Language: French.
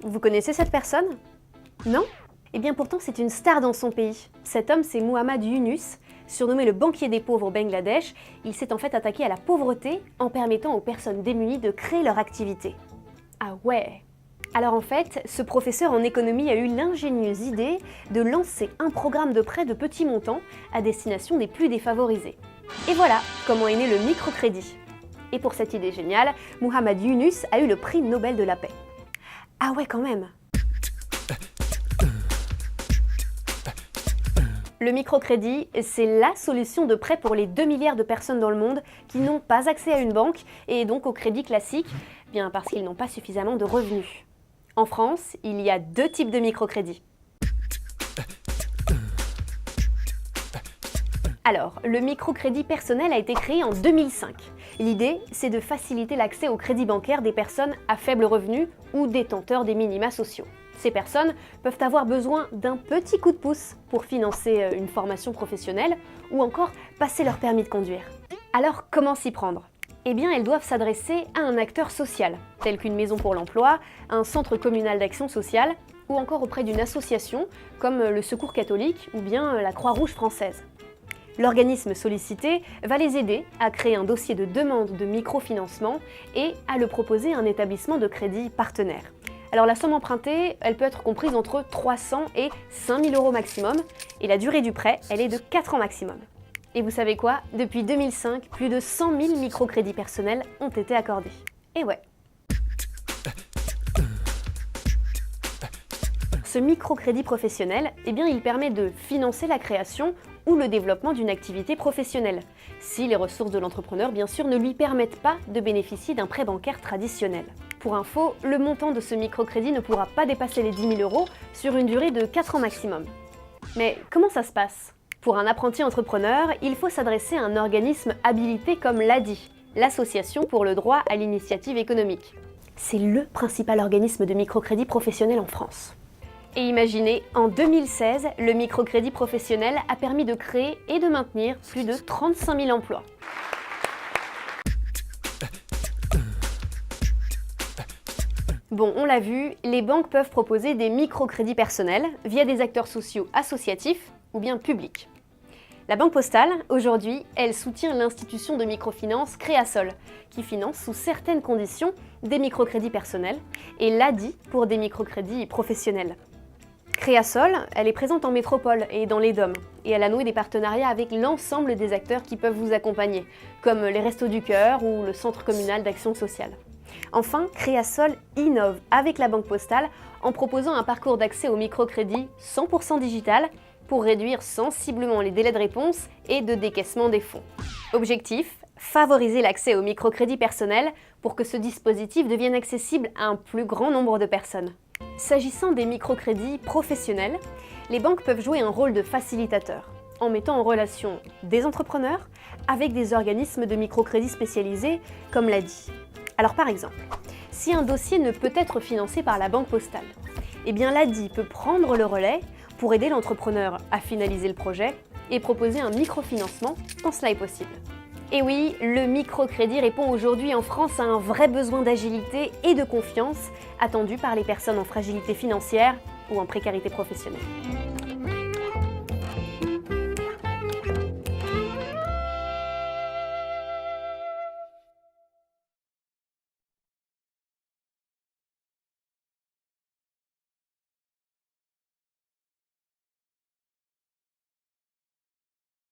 Vous connaissez cette personne? Non? Eh bien pourtant c'est une star dans son pays. Cet homme c'est Muhammad Yunus, surnommé le banquier des pauvres au Bangladesh. Il s'est en fait attaqué à la pauvreté en permettant aux personnes démunies de créer leur activité. Ah ouais! Alors en fait, ce professeur en économie a eu l'ingénieuse idée de lancer un programme de prêt de petits montants à destination des plus défavorisés. Et voilà comment est né le microcrédit. Et pour cette idée géniale, Muhammad Yunus a eu le prix Nobel de la paix. Ah ouais quand même! Le microcrédit, c'est la solution de prêt pour les 2 milliards de personnes dans le monde qui n'ont pas accès à une banque et donc au crédit classique, bien parce qu'ils n'ont pas suffisamment de revenus. En France, il y a 2 types de microcrédits. Alors, le microcrédit personnel a été créé en 2005. L'idée, c'est de faciliter l'accès au crédit bancaire des personnes à faible revenu ou détenteurs des minima sociaux. Ces personnes peuvent avoir besoin d'un petit coup de pouce pour financer une formation professionnelle ou encore passer leur permis de conduire. Alors, comment s'y prendre? Eh bien, elles doivent s'adresser à un acteur social, tel qu'une maison pour l'emploi, un centre communal d'action sociale ou encore auprès d'une association comme le Secours catholique ou bien la Croix-Rouge française. L'organisme sollicité va les aider à créer un dossier de demande de microfinancement et à le proposer à un établissement de crédit partenaire. Alors la somme empruntée, elle peut être comprise entre 300 et 5000 € maximum, et la durée du prêt, elle est de 4 ans maximum. Et vous savez quoi? Depuis 2005, plus de 100 000 microcrédits personnels ont été accordés. Et ouais. Ce microcrédit professionnel, eh bien, il permet de financer la création ou le développement d'une activité professionnelle, si les ressources de l'entrepreneur, bien sûr, ne lui permettent pas de bénéficier d'un prêt bancaire traditionnel. Pour info, le montant de ce microcrédit ne pourra pas dépasser les 10 000 € sur une durée de 4 ans maximum. Mais comment ça se passe? Pour un apprenti entrepreneur, il faut s'adresser à un organisme habilité comme l'ADI, l'Association pour le droit à l'initiative économique. C'est le principal organisme de microcrédit professionnel en France. Et imaginez, en 2016, le microcrédit professionnel a permis de créer et de maintenir plus de 35 000 emplois. Bon, on l'a vu, les banques peuvent proposer des microcrédits personnels via des acteurs sociaux associatifs ou bien publics. La Banque Postale, aujourd'hui, elle soutient l'institution de microfinance Créasol, qui finance sous certaines conditions des microcrédits personnels, et l'ADI pour des microcrédits professionnels. Créasol, elle est présente en métropole et dans les DOM, et elle a noué des partenariats avec l'ensemble des acteurs qui peuvent vous accompagner, comme les Restos du Cœur ou le Centre communal d'action sociale. Enfin, Créasol innove avec la Banque Postale en proposant un parcours d'accès au microcrédit 100% digital pour réduire sensiblement les délais de réponse et de décaissement des fonds. Objectif, favoriser l'accès au microcrédit personnel pour que ce dispositif devienne accessible à un plus grand nombre de personnes. S'agissant des microcrédits professionnels, les banques peuvent jouer un rôle de facilitateur en mettant en relation des entrepreneurs avec des organismes de microcrédit spécialisés comme l'ADI. Alors par exemple, si un dossier ne peut être financé par la Banque Postale, eh bien l'ADI peut prendre le relais pour aider l'entrepreneur à finaliser le projet et proposer un microfinancement quand cela est possible. Et oui, le microcrédit répond aujourd'hui en France à un vrai besoin d'agilité et de confiance attendu par les personnes en fragilité financière ou en précarité professionnelle.